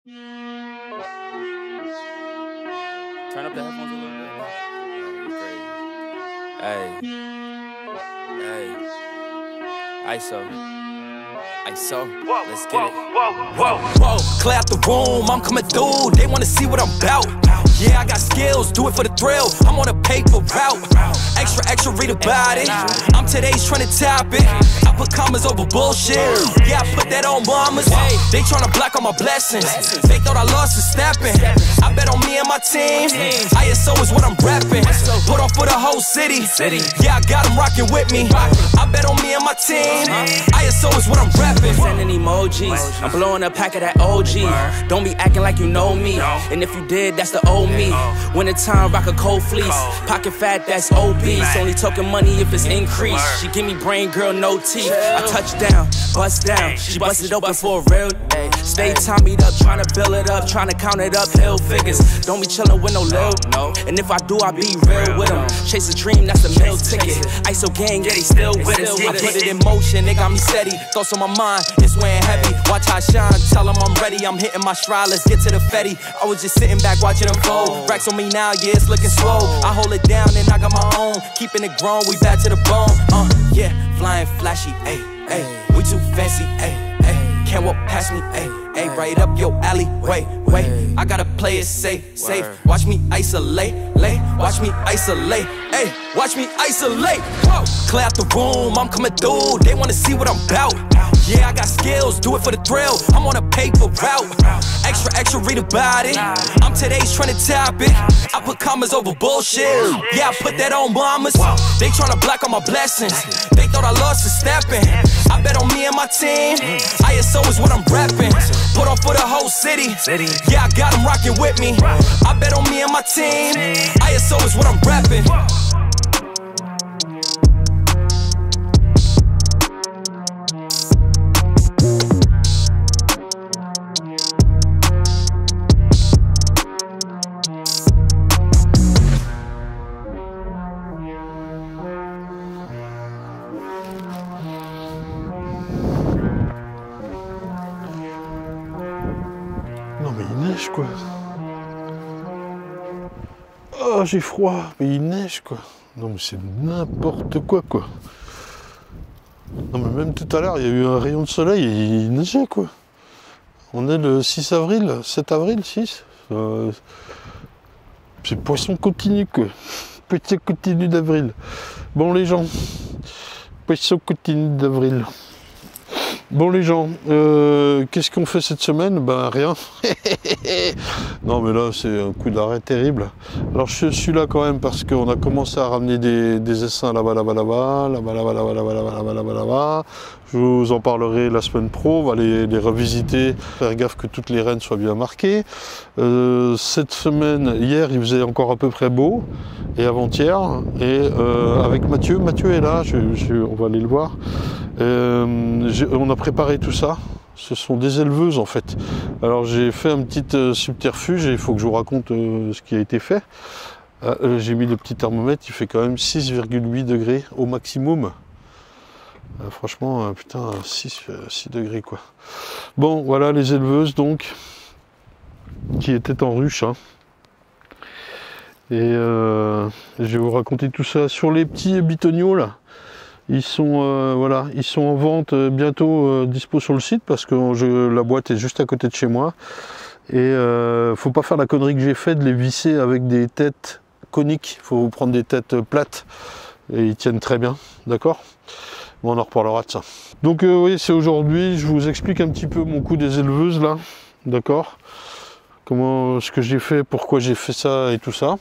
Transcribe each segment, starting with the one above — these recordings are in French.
Turn up the headphones a little bit. Hey, hey, ISO. Let's get it. Whoa, clear out the room, I'm coming through. They wanna see what I'm about. Yeah, I got skills, do it for the thrill. I'm on a paper route. Extra, read about it. I'm today's trending topic. I put commas over bullshit. Yeah, I put that on mamas. They tryna block all my blessings. They thought I lost for stepping. I bet on me and my team. ISO is what I'm rapping. Put on for the whole city. Yeah, I got them rocking with me. I bet on me and my team. ISO is what I'm rapping. Sending emojis, I'm blowing a pack of that OG. Don't be acting like you know me. And if you did, that's the old me. Winter time, rock a cold fleece. Pocket fat, that's obese. Only talking money if it's increased. She give me brain, girl, no teeth. I touch down, bust down. She busted open for a real day. Stay Tommy'd up, trying to build it up, trying to count it up, hill figures. Don't be chillin' with no lil. And if I do, I be real with them. Chase a dream, that's a meal ticket. ISO gang, yeah, they still with us. I put it in motion, they got me steady. Thoughts on my mind, it's weighing heavy. Watch how I shine, tell them I'm ready. I'm hitting my stride, let's get to the Fetty. I was just sitting back watching them fold. Racks on me now, yeah, it's looking swole. I hold it down and I got my own. Keeping it grown, we bad to the bone. Yeah, flying flashy, ayy, ayy. We too fancy, ayy, ayy. Can't walk past me, ayy, ayy. Right up your alley, wait. I gotta play it safe. Watch me isolate, watch me isolate, ayy. Watch me isolate. Whoa. Clear out the room, I'm coming through. They wanna see what I'm about. Yeah, I got skills, do it for the thrill. I'm on a paper route. Extra, read about it. I'm today's trending topic. I put commas over bullshit. Yeah, I put that on mamas. They tryna block all my blessings. They thought I lost for stepping. I bet on me and my team. ISO is what I'm rapping. Put on for the whole city. Yeah, I got them rocking with me. I bet on me and my team. ISO is what I'm rapping. Non mais il neige quoi. Oh j'ai froid, mais il neige quoi. Non mais c'est n'importe quoi. Non mais même tout à l'heure il y a eu un rayon de soleil et il neigeait quoi. On est le 6 avril, 7 avril, 6. C'est poisson continu quoi. Poisson continu d'avril. Bon les gens, poisson continu d'avril. Bon les gens, qu'est-ce qu'on fait cette semaine? Ben rien. Non mais là c'est un coup d'arrêt terrible. Alors je suis là quand même parce qu'on a commencé à ramener des essaims là-bas. Je vous en parlerai la semaine pro, on va les revisiter, faire gaffe que toutes les rênes soient bien marquées. Cette semaine, hier il faisait encore à peu près beau, et avant-hier, et avec Mathieu est là, on va aller le voir. On a préparé tout ça. Ce sont des éleveuses en fait. Alors j'ai fait un petit subterfuge et il faut que je vous raconte ce qui a été fait. J'ai mis le petit thermomètre, il fait quand même 6,8 degrés au maximum. Franchement, putain, 6 degrés quoi. Bon, voilà les éleveuses donc, qui étaient en ruche. Hein. Et je vais vous raconter tout ça sur les petits bitoniaux là. Ils sont, voilà, ils sont en vente bientôt dispo sur le site parce que la boîte est juste à côté de chez moi. Et faut pas faire la connerie que j'ai fait de les visser avec des têtes coniques. Il faut prendre des têtes plates et ils tiennent très bien, d'accord? Bon, on en reparlera de ça. Donc oui, c'est aujourd'hui, je vous explique un petit peu mon coup des éleveuses là, d'accord? Ce que j'ai fait, pourquoi j'ai fait ça et tout ça.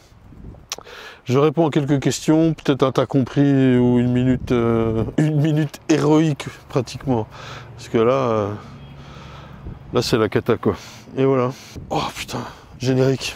Je réponds à quelques questions, peut-être t'as compris, ou une minute héroïque pratiquement. Parce que là c'est la cata quoi. Et voilà. Oh putain, générique.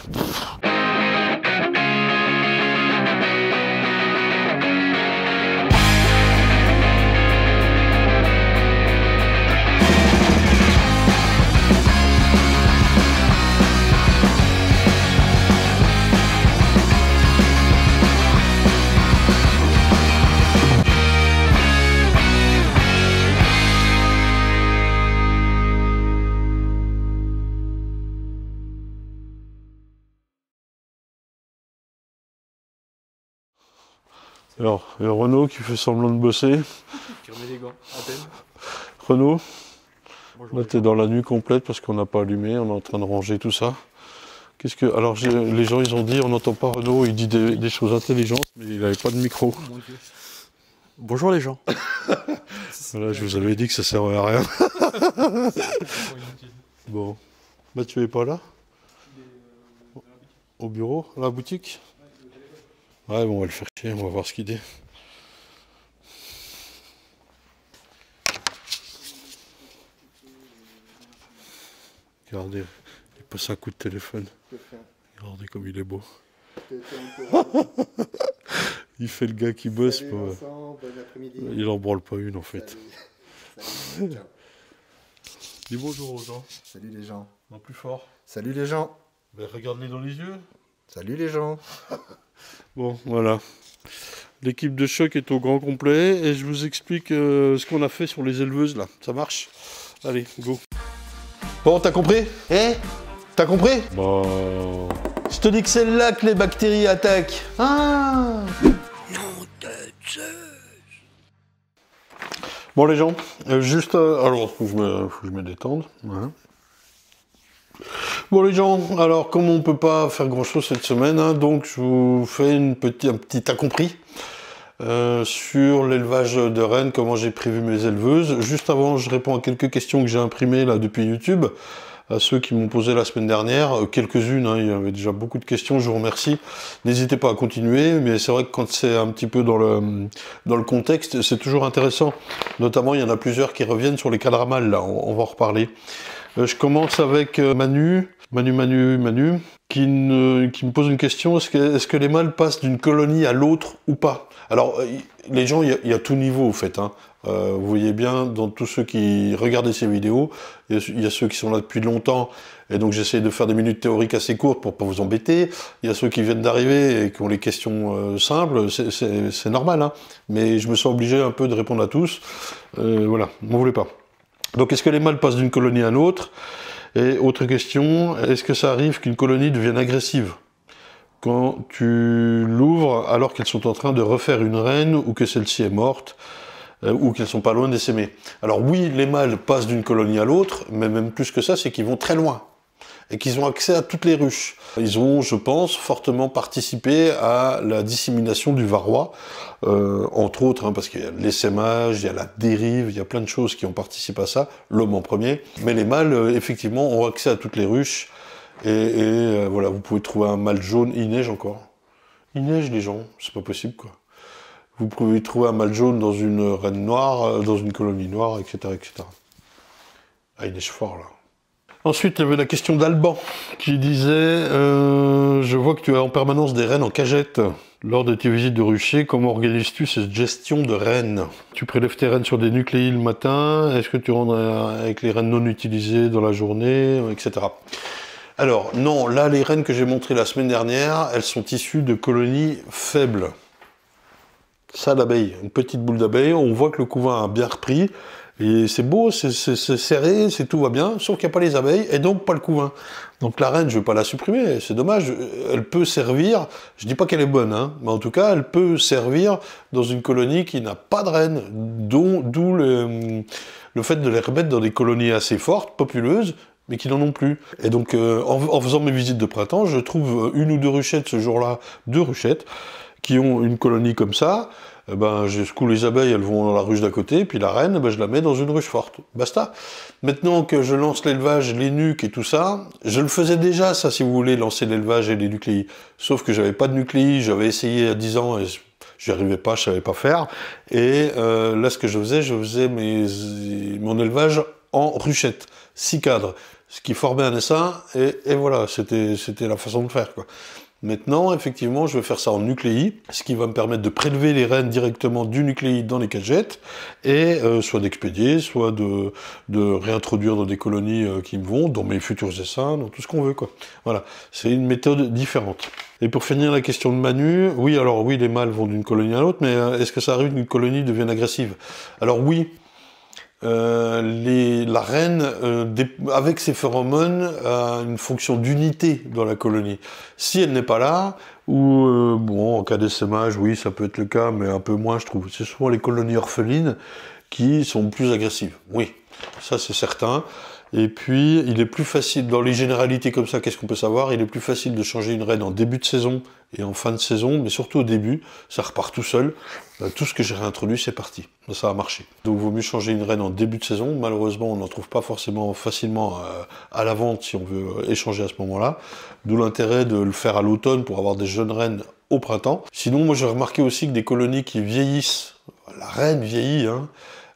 Alors, il y a Renaud qui fait semblant de bosser. Qui remet les gants, à peine. Renaud, Bonjour. là t'es dans la nuit complète parce qu'on n'a pas allumé, on est en train de ranger tout ça. Qu'est-ce que... Alors les gens ils ont dit, on n'entend pas Renaud, il dit des choses intelligentes, mais il n'avait pas de micro. Mon Dieu. Bonjour les gens. Voilà, je vous avais dit que ça servait à rien. Bon, Mathieu est pas là? Au bureau, à la boutique? Ouais, bon, on va le faire chier, on va voir ce qu'il dit. Regardez, il passe un coup de téléphone. Regardez comme il est beau. Il fait le gars qui bosse. Salut Vincent, bon après-midi. Il en branle pas une en fait. Salut. Ciao. Dis bonjour aux gens. Salut les gens. Non, plus fort. Salut les gens. Ben, regarde-les dans les yeux. Salut les gens. Bon, voilà. L'équipe de choc est au grand complet et je vous explique ce qu'on a fait sur les éleveuses là. Ça marche? Allez, go. Bon, t'as compris? T'as compris? Bah... Je te dis que c'est là que les bactéries attaquent. Ah! Bon les gens, juste... alors, faut que je me détende. Voilà. Bon les gens, alors comme on peut pas faire grand chose cette semaine, hein, donc je vous fais un petit t'as compris sur l'élevage de rennes, comment j'ai prévu mes éleveuses. Juste avant, je réponds à quelques questions que j'ai imprimées là depuis YouTube, à ceux qui m'ont posé la semaine dernière, quelques-unes, hein, il y avait déjà beaucoup de questions, je vous remercie. N'hésitez pas à continuer, mais c'est vrai que quand c'est un petit peu dans le contexte, c'est toujours intéressant. Notamment, il y en a plusieurs qui reviennent sur les cadres mâles, là, on va en reparler. Je commence avec Manu, qui me pose une question, est-ce que les mâles passent d'une colonie à l'autre ou pas? Alors, les gens, il y a tout niveau, au fait, hein. Vous voyez bien, dans tous ceux qui regardent ces vidéos, il y a ceux qui sont là depuis longtemps, et donc j'essaie de faire des minutes théoriques assez courtes pour pas vous embêter. Il y a ceux qui viennent d'arriver et qui ont les questions simples, c'est normal, hein. Mais je me sens obligé un peu de répondre à tous. Voilà, m'en voulez pas. Donc, est-ce que les mâles passent d'une colonie à l'autre? Et autre question, est-ce que ça arrive qu'une colonie devienne agressive quand tu l'ouvres alors qu'elles sont en train de refaire une reine ou que celle-ci est morte ou qu'elles sont pas loin d'essaimer? Alors oui, les mâles passent d'une colonie à l'autre, mais même plus que ça, c'est qu'ils vont très loin et qu'ils ont accès à toutes les ruches. Ils ont, je pense, fortement participé à la dissémination du varroa, entre autres, hein, parce qu'il y a l'essaimage, il y a la dérive, il y a plein de choses qui ont participé à ça, l'homme en premier. Mais les mâles, effectivement, ont accès à toutes les ruches, et voilà, vous pouvez trouver un mâle jaune, il neige encore. Il neige, les gens, c'est pas possible, quoi. Vous pouvez trouver un mâle jaune dans une reine noire, dans une colonie noire, etc., etc. Ah, il neige fort, là. Ensuite, il y avait la question d'Alban, qui disait je vois que tu as en permanence des rennes en cagette. Lors de tes visites de rucher, comment organises-tu cette gestion de rennes? Tu prélèves tes rennes sur des nucléis le matin, est-ce que tu rentres avec les rennes non utilisées dans la journée, etc. Alors, non, là, les rennes que j'ai montrées la semaine dernière, elles sont issues de colonies faibles. Ça, l'abeille, une petite boule d'abeille, on voit que le couvain a bien repris, et c'est beau, c'est serré, tout va bien, sauf qu'il n'y a pas les abeilles, et donc pas le couvain. Donc la reine, je ne vais pas la supprimer, c'est dommage, elle peut servir, je dis pas qu'elle est bonne, hein, mais en tout cas, elle peut servir dans une colonie qui n'a pas de reine, d'où le fait de les remettre dans des colonies assez fortes, populeuses, mais qui n'en ont plus. Et donc, en faisant mes visites de printemps, je trouve une ou deux ruchettes ce jour-là, 2 ruchettes, qui ont une colonie comme ça. Eh ben, je secoue les abeilles, elles vont dans la ruche d'à côté, puis la reine, ben, je la mets dans une ruche forte. Basta. Maintenant que je lance l'élevage, les nuques et tout ça, je le faisais déjà, ça, si vous voulez, lancer l'élevage et les nucléis. Sauf que j'avais pas de nucléis, j'avais essayé à 10 ans et j'y arrivais pas, je savais pas faire. Et là, ce que je faisais mon élevage en ruchette, 6 cadres, ce qui formait un essaim, et voilà, c'était la façon de faire, quoi. Maintenant, effectivement, je vais faire ça en nucléi, ce qui va me permettre de prélever les rennes directement du nucléi dans les cagettes, et soit d'expédier, soit de réintroduire dans des colonies qui me vont, dans mes futurs essaims, dans tout ce qu'on veut, quoi. Voilà, c'est une méthode différente. Et pour finir la question de Manu, oui, alors oui, les mâles vont d'une colonie à l'autre, mais est-ce que ça arrive qu'une colonie devienne agressive? Alors oui. La reine, avec ses phéromones, a une fonction d'unité dans la colonie. Si elle n'est pas là, Ou, bon, en cas d'essaimage, oui, ça peut être le cas, mais un peu moins, je trouve. C'est souvent les colonies orphelines qui sont plus agressives. Oui, ça c'est certain. Et puis, il est plus facile, dans les généralités comme ça, qu'est-ce qu'on peut savoir? Il est plus facile de changer une reine en début de saison et en fin de saison, mais surtout au début, ça repart tout seul. Tout ce que j'ai réintroduit, c'est parti. Ça a marché. Donc, il vaut mieux changer une reine en début de saison. Malheureusement, on n'en trouve pas forcément facilement à la vente si on veut échanger à ce moment-là. D'où l'intérêt de le faire à l'automne pour avoir des jeunes reines au printemps. Sinon, moi, j'ai remarqué aussi que des colonies qui vieillissent, la reine vieillit, hein,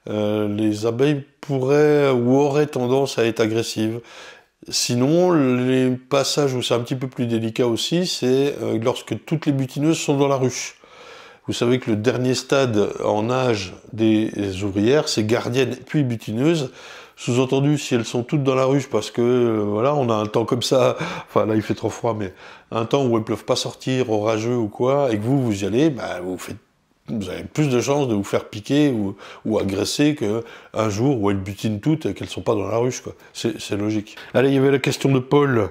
les abeilles pourraient ou auraient tendance à être agressives. Sinon, les passages où c'est un petit peu plus délicat aussi, c'est lorsque toutes les butineuses sont dans la ruche. Vous savez que le dernier stade en âge des ouvrières, c'est gardienne puis butineuse. Sous-entendu, si elles sont toutes dans la ruche, parce que voilà, on a un temps comme ça, enfin là il fait trop froid, mais un temps où elles ne peuvent pas sortir, orageux ou quoi, et que vous y allez, bah, vous avez plus de chances de vous faire piquer ou agresser qu'un jour où elles butinent toutes et qu'elles ne sont pas dans la ruche, quoi. C'est logique. Allez, il y avait la question de Paul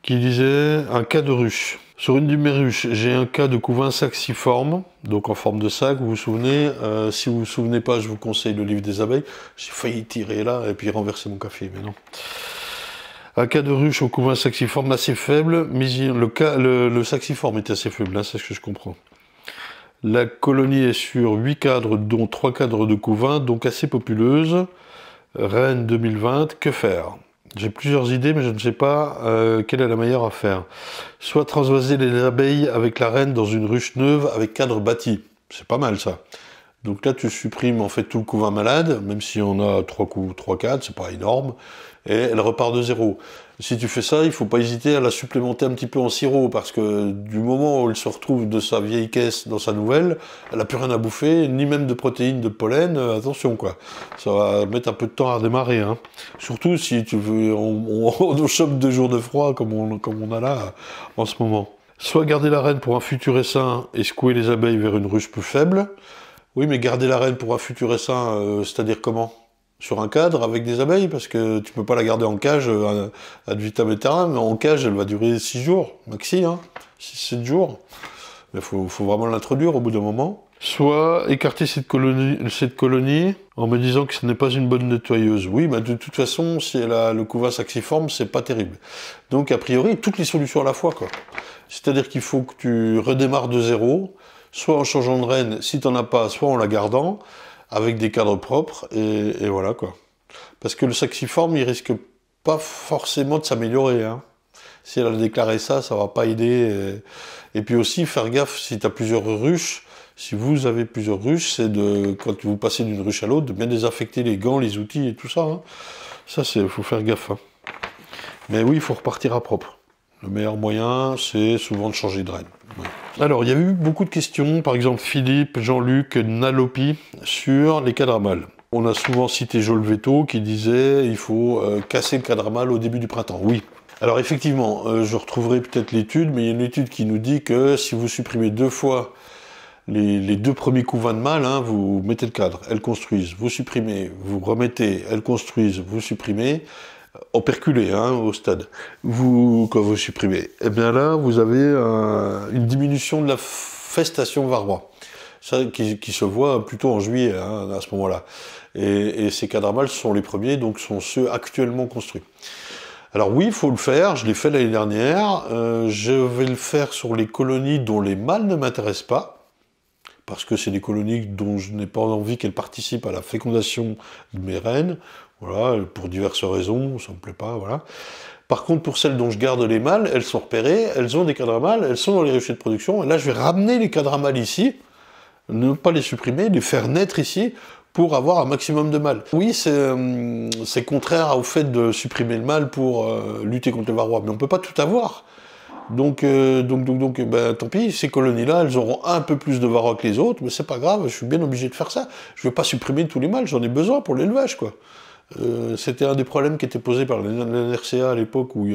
qui disait un cas de ruche. Sur une de mes ruches, j'ai un cas de couvain saxiforme, donc en forme de sac, vous vous souvenez, si vous vous souvenez pas, je vous conseille le livre des abeilles. J'ai failli tirer là et puis renverser mon café, mais non. Un cas de ruche au couvain saxiforme assez faible, mais le saxiforme est assez faible, hein, c'est ce que je comprends. La colonie est sur 8 cadres, dont 3 cadres de couvain, donc assez populeuse. Rennes 2020, que faire? J'ai plusieurs idées, mais je ne sais pas quelle est la meilleure à faire. Soit transvaser les abeilles avec la reine dans une ruche neuve avec cadre bâti. C'est pas mal ça. Donc là, tu supprimes en fait tout le couvain malade, même si on a 3 cadres, c'est pas énorme, et elle repart de zéro. Si tu fais ça, il ne faut pas hésiter à la supplémenter un petit peu en sirop, parce que du moment où elle se retrouve de sa vieille caisse dans sa nouvelle, elle n'a plus rien à bouffer, ni même de protéines, de pollen, attention quoi. Ça va mettre un peu de temps à redémarrer, hein. Surtout si tu veux, on chope 2 jours de froid comme on a là en ce moment. Soit garder la reine pour un futur essaim et secouer les abeilles vers une ruche plus faible. Oui, mais garder la reine pour un futur essaim, c'est-à-dire comment? Sur un cadre avec des abeilles, parce que tu peux pas la garder en cage ad vitam aeternam, mais en cage elle va durer 6 jours, maxi, hein, 6-7 jours. Mais faut vraiment l'introduire au bout d'un moment. Soit écarter cette colonie en me disant que ce n'est pas une bonne nettoyeuse. Oui, bah de toute façon, si elle a le couvain saxiforme, c'est pas terrible. Donc a priori, toutes les solutions à la fois, quoi. C'est-à-dire qu'il faut que tu redémarres de zéro, soit en changeant de reine, si t'en as pas, soit en la gardant, avec des cadres propres, et voilà quoi. Parce que le saxiforme, il risque pas forcément de s'améliorer, hein. Si elle a déclaré ça, ça va pas aider. Et puis aussi, faire gaffe, si tu as plusieurs ruches, si vous avez plusieurs ruches, c'est de, quand vous passez d'une ruche à l'autre, de bien désinfecter les gants, les outils et tout ça, hein. Ça, faut faire gaffe, hein. Mais oui, il faut repartir à propre. Le meilleur moyen, c'est souvent de changer de reine. Ouais. Alors, il y a eu beaucoup de questions, par exemple Philippe, Jean-Luc, Nalopi, sur les cadres à mâles. On a souvent cité Joel Veto qui disait il faut casser le cadre à mâle au début du printemps. Oui. Alors effectivement, je retrouverai peut-être l'étude, mais il y a une étude qui nous dit que si vous supprimez 2 fois les 2 premiers couvains de mâles, hein, vous mettez le cadre, elles construisent, vous supprimez, vous remettez, elles construisent, vous supprimez, operculé, hein, au stade. Quand vous supprimez, eh bien là, vous avez une diminution de la festation varroa. Ça, qui se voit plutôt en juillet, hein, à ce moment-là. Et ces cadres à mâles sont les premiers, donc sont ceux actuellement construits. Alors oui, il faut le faire, je l'ai fait l'année dernière. Je vais le faire sur les colonies dont les mâles ne m'intéressent pas, parce que c'est des colonies dont je n'ai pas envie qu'elles participent à la fécondation de mes reines. Voilà, pour diverses raisons, ça me plaît pas, voilà. Par contre, pour celles dont je garde les mâles, elles sont repérées, elles ont des cadres à mâles, elles sont dans les ruchers de production, et là je vais ramener les cadres à mâles ici, ne pas les supprimer, les faire naître ici, pour avoir un maximum de mâles. Oui, c'est contraire au fait de supprimer le mâle pour lutter contre le varroa, mais on ne peut pas tout avoir. Donc ben, tant pis, ces colonies-là, elles auront un peu plus de varroa que les autres, mais c'est pas grave, je suis bien obligé de faire ça. Je ne vais pas supprimer tous les mâles, j'en ai besoin pour l'élevage, quoi. C'était un des problèmes qui était posé par la NRCA à l'époque, où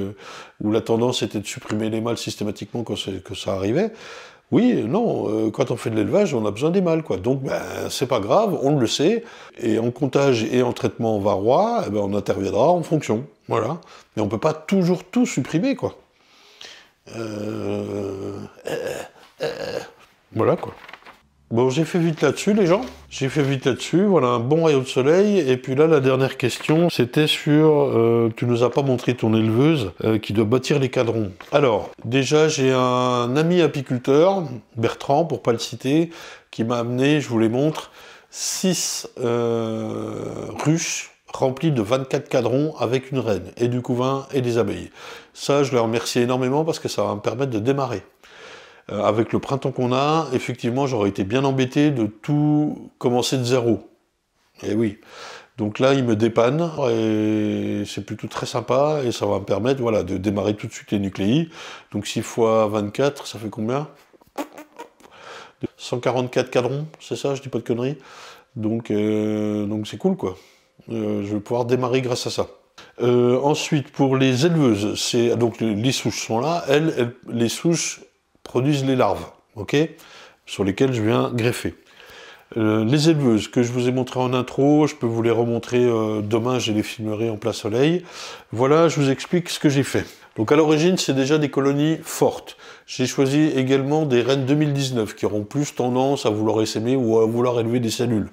la tendance était de supprimer les mâles systématiquement quand ça arrivait. Oui, non, quand on fait de l'élevage, on a besoin des mâles, quoi. Donc, ben, c'est pas grave, on le sait, et en comptage et en traitement varroa, eh ben, on interviendra en fonction, voilà. Mais on peut pas toujours tout supprimer, quoi. Voilà quoi. Bon, j'ai fait vite là-dessus, les gens. J'ai fait vite là-dessus. Voilà, un bon rayon de soleil. Et puis là, la dernière question, c'était sur... tu nous as pas montré ton éleveuse qui doit bâtir les cadrons. Alors, déjà, j'ai un ami apiculteur, Bertrand, pour pas le citer, qui m'a amené, je vous les montre, 6 ruches remplies de 24 cadrons avec une reine, et du couvain et des abeilles. Ça, je le remercie énormément parce que ça va me permettre de démarrer. Avec le printemps qu'on a, effectivement, j'aurais été bien embêté de tout commencer de zéro. Et oui. Donc là, il me dépanne, et c'est plutôt très sympa, et ça va me permettre, voilà, de démarrer tout de suite les nucléi. Donc 6 fois 24, ça fait combien? 144 cadrons, c'est ça, je dis pas de conneries. Donc c'est cool, quoi. Je vais pouvoir démarrer grâce à ça. Ensuite, pour les éleveuses, donc les souches sont là, les souches produisent les larves, ok, sur lesquelles je viens greffer. Les éleveuses que je vous ai montrées en intro, je peux vous les remontrer demain, je les filmerai en plein soleil. Voilà, je vous explique ce que j'ai fait. Donc à l'origine, c'est déjà des colonies fortes. J'ai choisi également des reines 2019 qui auront plus tendance à vouloir essaimer ou à vouloir élever des cellules.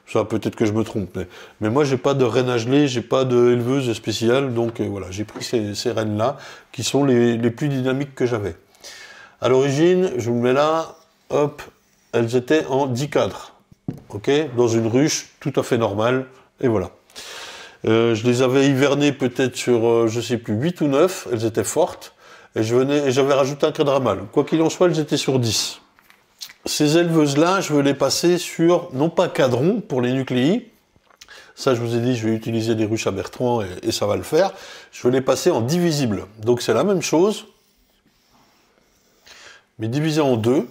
Ça, peut-être que je me trompe, mais moi, j'ai pas de reine à geler, j'ai pas d'éleveuse spéciale, donc voilà, j'ai pris ces reines-là, qui sont les plus dynamiques que j'avais. À l'origine, je vous le mets là, hop, elles étaient en 10 cadres, ok, dans une ruche tout à fait normale, et voilà. Je les avais hivernées peut-être sur, je sais plus, 8 ou 9, elles étaient fortes, et j'avais rajouté un cadre à mâle. Quoi qu'il en soit, elles étaient sur 10. Ces éleveuses-là, je veux les passer sur, non pas cadron pour les nucléi, ça je vous ai dit, je vais utiliser des ruches à Bertrand et ça va le faire, je veux les passer en divisible. Donc c'est la même chose, mais divisé en deux,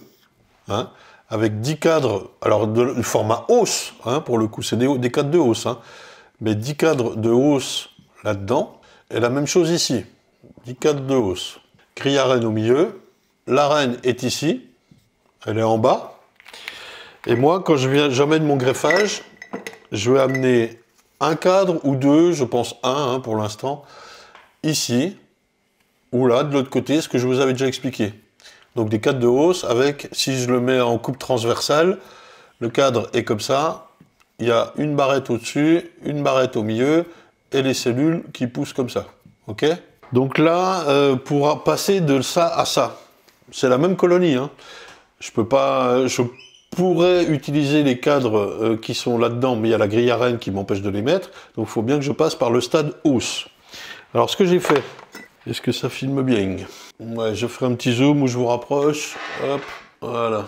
hein, avec 10 cadres, alors de format hausse, hein, pour le coup, c'est des cadres de hausse, hein, mais 10 cadres de hausse là-dedans, et la même chose ici, 10 cadres de hausse. Grille à reine au milieu, la reine est ici, elle est en bas, et moi, quand j'amène mon greffage, je vais amener un cadre ou deux, je pense un, hein, pour l'instant, ici, ou là, de l'autre côté, ce que je vous avais déjà expliqué. Donc des cadres de hausse avec, si je le mets en coupe transversale, le cadre est comme ça, il y a une barrette au-dessus, une barrette au milieu, et les cellules qui poussent comme ça, ok? Donc là, pour passer de ça à ça, c'est la même colonie, hein. Je pourrais utiliser les cadres qui sont là-dedans, mais il y a la grille à reine qui m'empêche de les mettre, donc il faut bien que je passe par le stade hausse. Alors ce que j'ai fait, est-ce que ça filme bien? Ouais, je ferai un petit zoom où je vous rapproche. Hop, voilà.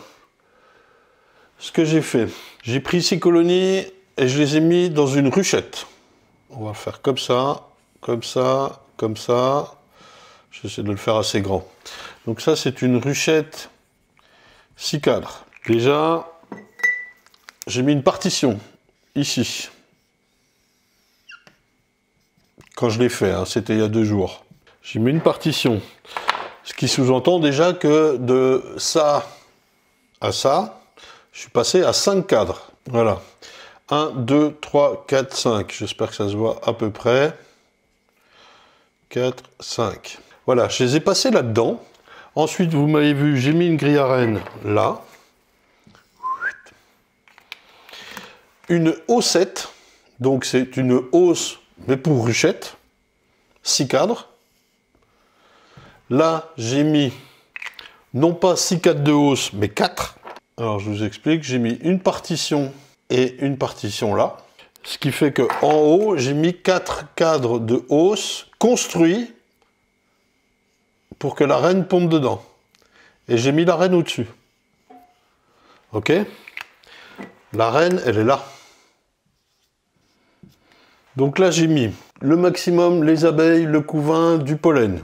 Ce que j'ai fait, j'ai pris ces colonies et je les ai mis dans une ruchette. On va faire comme ça, comme ça, comme ça. J'essaie de le faire assez grand. Donc ça, c'est une ruchette 6 cadres. Déjà, j'ai mis une partition ici. Quand je l'ai fait, hein, c'était il y a 2 jours. J'ai mis une partition. Ce qui sous-entend déjà que de ça à ça, je suis passé à 5 cadres. Voilà. 1, 2, 3, 4, 5. J'espère que ça se voit à peu près. 4, 5. Voilà, je les ai passés là-dedans. Ensuite, vous m'avez vu, j'ai mis une grille à reine là. Une haussette. Donc c'est une hausse, mais pour ruchette. 6 cadres. Là, j'ai mis, non pas 6 cadres de hausse, mais 4. Alors, je vous explique, j'ai mis une partition et une partition là. Ce qui fait qu'en haut, j'ai mis 4 cadres de hausse construits pour que la reine pompe dedans. Et j'ai mis la reine au-dessus. Ok? La reine, elle est là. Donc là, j'ai mis le maximum, les abeilles, le couvain, du pollen.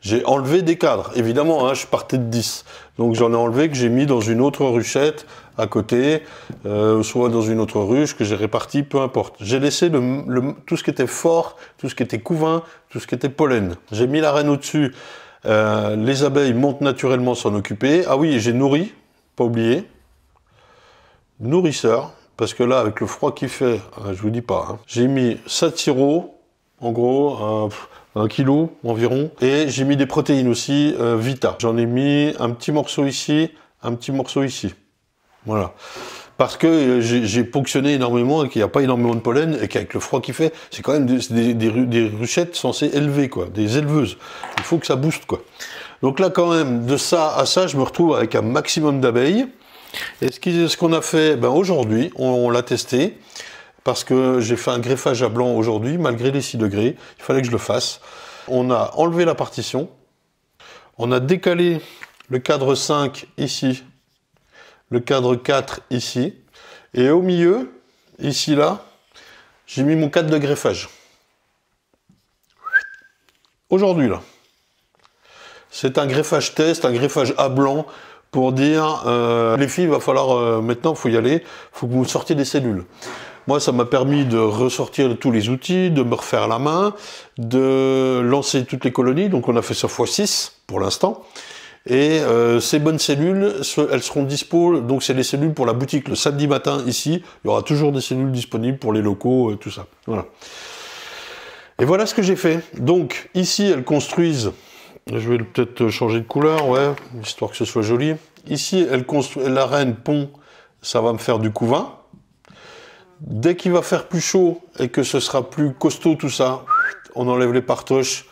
J'ai enlevé des cadres, évidemment, hein, je partais de 10. Donc j'en ai enlevé que j'ai mis dans une autre ruchette à côté, soit dans une autre ruche que j'ai réparti, peu importe. J'ai laissé tout ce qui était fort, tout ce qui était couvain, tout ce qui était pollen. J'ai mis la reine au-dessus. Les abeilles montent naturellement s'en occuper. Ah oui, j'ai nourri, pas oublié. Nourrisseur, parce que là, avec le froid qu'il fait, je vous dis pas, hein, j'ai mis 7 sirops, en gros, 1 kg environ. Et j'ai mis des protéines aussi, Vita. J'en ai mis un petit morceau ici, un petit morceau ici. Voilà. Parce que j'ai ponctionné énormément et qu'il n'y a pas énormément de pollen et qu'avec le froid qu'il fait, c'est quand même des ruchettes censées élever, quoi, des éleveuses. Il faut que ça booste, quoi. Donc là, quand même, de ça à ça, je me retrouve avec un maximum d'abeilles. Et ce qu'on a fait, ben aujourd'hui, on l'a testé, parce que j'ai fait un greffage à blanc aujourd'hui, malgré les 6 degrés, il fallait que je le fasse. On a enlevé la partition, on a décalé le cadre 5 ici, le cadre 4 ici, et au milieu, ici là, j'ai mis mon cadre de greffage. Aujourd'hui là. C'est un greffage test, un greffage à blanc, pour dire, les filles, il va falloir, maintenant, il faut y aller, il faut que vous sortiez des cellules. Moi, ça m'a permis de ressortir tous les outils, de me refaire la main, de lancer toutes les colonies, donc on a fait ça x6 pour l'instant. Et ces bonnes cellules, elles seront dispo, donc c'est les cellules pour la boutique le samedi matin ici, il y aura toujours des cellules disponibles pour les locaux, tout ça. Voilà. Et voilà ce que j'ai fait. Donc ici, elles construisent. Je vais peut-être changer de couleur, ouais, histoire que ce soit joli. Ici, la reine pond, ça va me faire du couvain. Dès qu'il va faire plus chaud et que ce sera plus costaud tout ça, on enlève les partoches,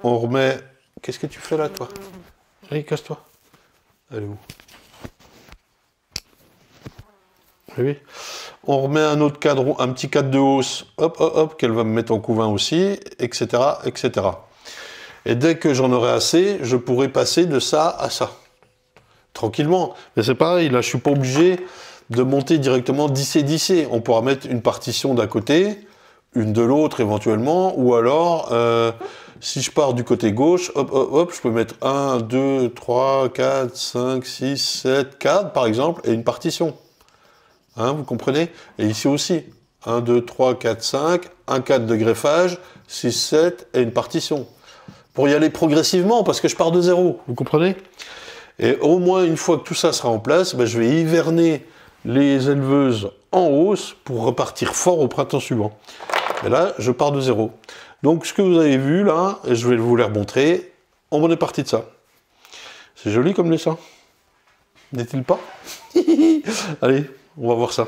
on remet... Qu'est-ce que tu fais là, toi? Allez, casse-toi. Elle est où? Oui. On remet un autre cadre, un petit cadre de hausse, hop, hop, hop, qu'elle va me mettre en couvain aussi, etc., etc. Et dès que j'en aurai assez, je pourrai passer de ça à ça. Tranquillement. Mais c'est pareil, là, je suis pas obligé de monter directement 10 On pourra mettre une partition d'un côté, une de l'autre éventuellement, ou alors, si je pars du côté gauche, hop, hop, hop, je peux mettre 1, 2, 3, 4, 5, 6, 7 cadres, par exemple, et une partition. Hein, vous comprenez? Et ici aussi, 1, 2, 3, 4, 5, un cadre de greffage, 6, 7, et une partition. Pour y aller progressivement, parce que je pars de zéro, vous comprenez? Et au moins, une fois que tout ça sera en place, ben, je vais hiverner les éleveuses en hausse pour repartir fort au printemps suivant. Et là, je pars de zéro. Donc, ce que vous avez vu là, et je vais vous les remontrer, on est parti de ça. C'est joli comme dessin, n'est-il pas? Allez, on va voir ça.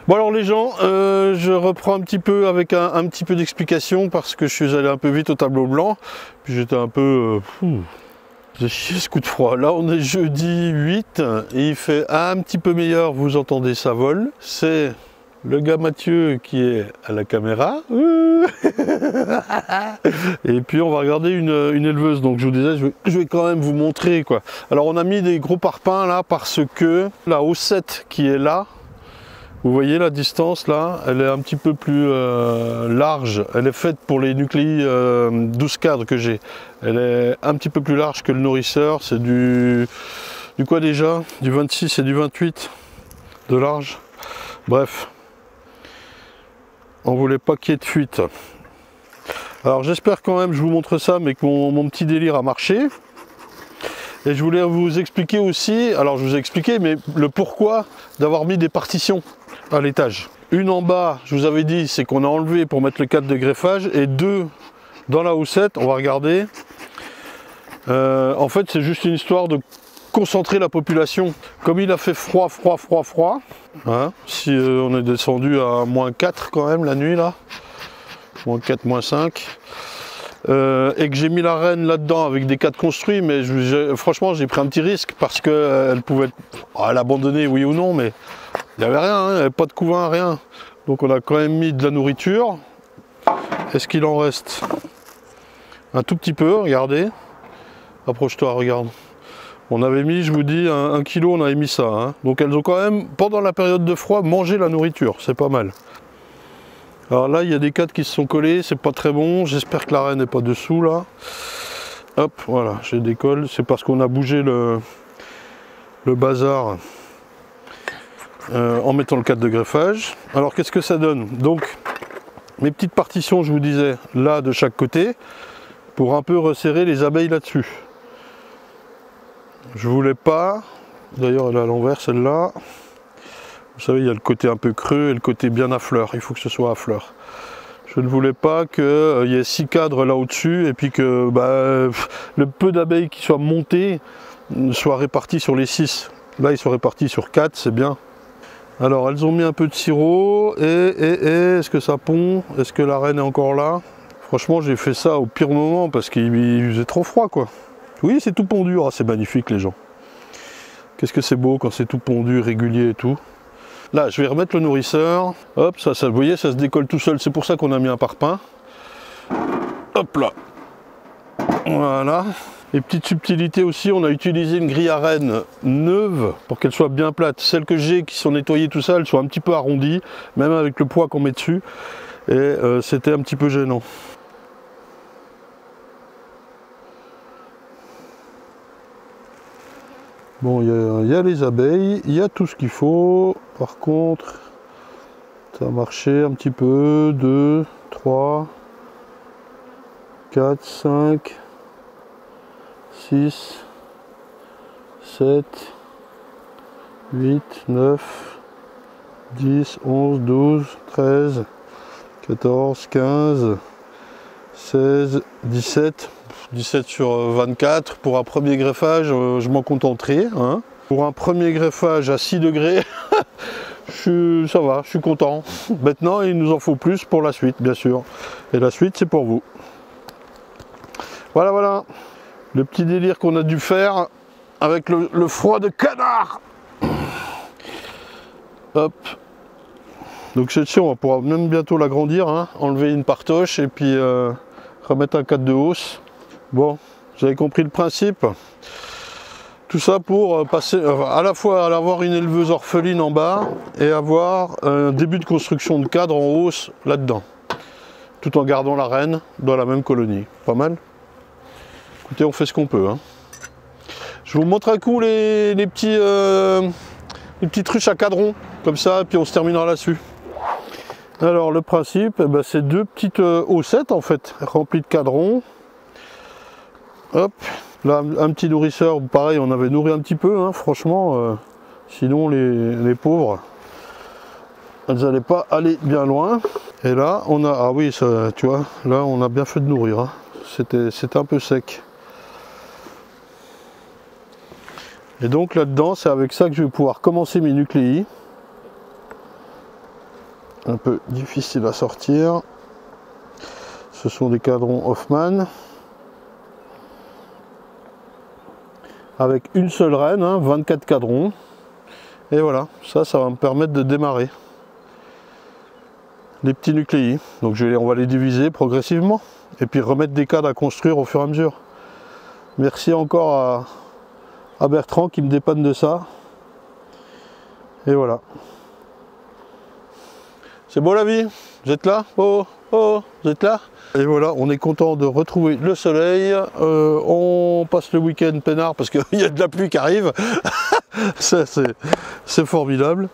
Bon alors les gens, je reprends un petit peu avec un petit peu d'explication parce que je suis allé un peu vite au tableau blanc, puis j'étais un peu... j'ai chié ce coup de froid. Là on est jeudi 8 et il fait un petit peu meilleur, vous entendez ça vole. C'est le gars Mathieu qui est à la caméra. Et puis on va regarder une éleveuse, donc je vous disais, je vais quand même vous montrer quoi. Alors on a mis des gros parpaings là parce que la haussette qui est là, vous voyez la distance là, elle est un petit peu plus large, elle est faite pour les nucléi 12 cadres que j'ai. Elle est un petit peu plus large que le nourrisseur, c'est du quoi déjà? Du 26 et du 28 de large. Bref, on voulait pas qu'il y ait de fuite. Alors j'espère quand même, je vous montre ça, mais que mon petit délire a marché. Et je voulais vous expliquer aussi, alors je vous ai expliqué, mais le pourquoi d'avoir mis des partitions à l'étage. Une en bas, je vous avais dit, c'est qu'on a enlevé pour mettre le cadre de greffage, et deux dans la houssette, on va regarder. En fait, c'est juste une histoire de concentrer la population. Comme il a fait froid, hein, si on est descendu à -4 quand même la nuit là, -4, -5. Et que j'ai mis la reine là-dedans avec des cadres construits, mais franchement j'ai pris un petit risque parce qu'elle pouvait elle abandonner oui ou non, mais il n'y avait rien, hein, il n'y avait pas de couvain, rien. Donc on a quand même mis de la nourriture. Est-ce qu'il en reste? Un tout petit peu, regardez. Approche-toi, regarde. On avait mis, je vous dis, 1 kilo, on avait mis ça. Hein. Donc elles ont quand même, pendant la période de froid, mangé la nourriture, c'est pas mal. Alors là, il y a des cadres qui se sont collés, c'est pas très bon. J'espère que la reine n'est pas dessous là. Hop, voilà, j'ai décolle. C'est parce qu'on a bougé le bazar en mettant le cadre de greffage. Alors qu'est-ce que ça donne? Donc, mes petites partitions, je vous disais, là de chaque côté, pour un peu resserrer les abeilles là-dessus. Je voulais pas, d'ailleurs elle est à l'envers celle-là. Vous savez, il y a le côté un peu creux et le côté bien à fleur. Il faut que ce soit à fleur. Je ne voulais pas qu'il y ait 6 cadres là au-dessus et puis que le peu d'abeilles qui soient montées soient répartis sur les 6. Là, ils sont répartis sur 4, c'est bien. Alors, elles ont mis un peu de sirop est-ce que ça pond? Est-ce que la reine est encore là? Franchement, j'ai fait ça au pire moment parce qu'il faisait trop froid, quoi. Oui, c'est tout pondu. Ah, c'est magnifique, les gens. Qu'est-ce que c'est beau quand c'est tout pondu, régulier et tout. Là, je vais remettre le nourrisseur. Hop, ça, vous voyez, ça se décolle tout seul. C'est pour ça qu'on a mis un parpaing. Hop là. Voilà. Et petite subtilité aussi, on a utilisé une grille à reine neuve pour qu'elle soit bien plate. Celles que j'ai qui sont nettoyées tout ça, elles sont un petit peu arrondies, même avec le poids qu'on met dessus. Et c'était un petit peu gênant. Bon, il y a les abeilles, il y a tout ce qu'il faut. Par contre, ça a marché un petit peu. 2, 3, 4, 5, 6, 7, 8, 9, 10, 11, 12, 13, 14, 15, 16, 17. 17 sur 24, pour un premier greffage, je m'en contenterai. Hein. Pour un premier greffage à 6 degrés, ça va, je suis content. Maintenant, il nous en faut plus pour la suite, bien sûr. Et la suite, c'est pour vous. Voilà, voilà. Le petit délire qu'on a dû faire avec le froid de canard. Hop. Donc celle-ci, on va pouvoir même bientôt l'agrandir, hein. Enlever une partoche et puis remettre un cadre de hausse. Bon, vous avez compris le principe. Tout ça pour passer à la fois avoir une éleveuse orpheline en bas et avoir un début de construction de cadre en hausse là-dedans. Tout en gardant la reine dans la même colonie. Pas mal? Écoutez, on fait ce qu'on peut. Hein. Je vous montre un coup les petites ruches à cadron, comme ça, et puis on se terminera là-dessus. Alors le principe, c'est 2 petites haussettes en fait, remplies de cadrons. Hop, là un petit nourrisseur, pareil, on avait nourri un petit peu, hein, franchement, sinon les pauvres, elles n'allaient pas aller bien loin. Et là, on a, ah oui, ça, tu vois, là on a bien fait de nourrir, hein. C'était un peu sec. Et donc là-dedans, c'est avec ça que je vais pouvoir commencer mes nucléis. Un peu difficile à sortir. Ce sont des cadrons Hoffman. Avec une seule reine, hein, 24 cadrons. Et voilà, ça va me permettre de démarrer les petits nucléis. Donc on va les diviser progressivement. Et puis remettre des cadres à construire au fur et à mesure. Merci encore à Bertrand qui me dépanne de ça. Et voilà. C'est beau la vie? Vous êtes là? Oh, oh, vous êtes là? Et voilà, on est content de retrouver le soleil. On passe le week-end peinard parce qu'il y a de la pluie qui arrive. C'est formidable.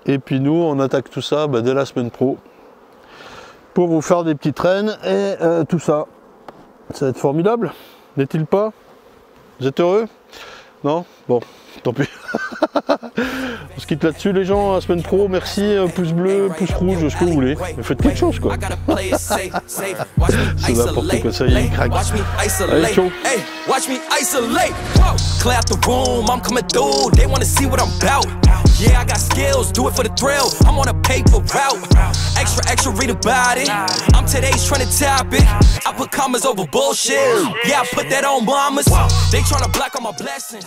Et puis nous, on attaque tout ça dès la semaine pro pour vous faire des petites reines et tout ça. Ça va être formidable, n'est-il pas? Vous êtes heureux? Non? Bon, tant pis. On se quitte là-dessus les gens, la semaine pro, merci, pouce bleu, pouce rouge, ce que vous voulez. Mais faites quelque chose quoi. C'est n'importe quoi, ça y est, il craque. Allez, ciao. Watch me isolate. Clear out the room, I'm coming through. They wanna see what I'm about. Yeah, I got skills, do it for the thrill. I'm on a paper route. Extra, read about it. I'm today's trending topic. I put commas over bullshit. Yeah, I put that on mamas. They tryna block all my blessings.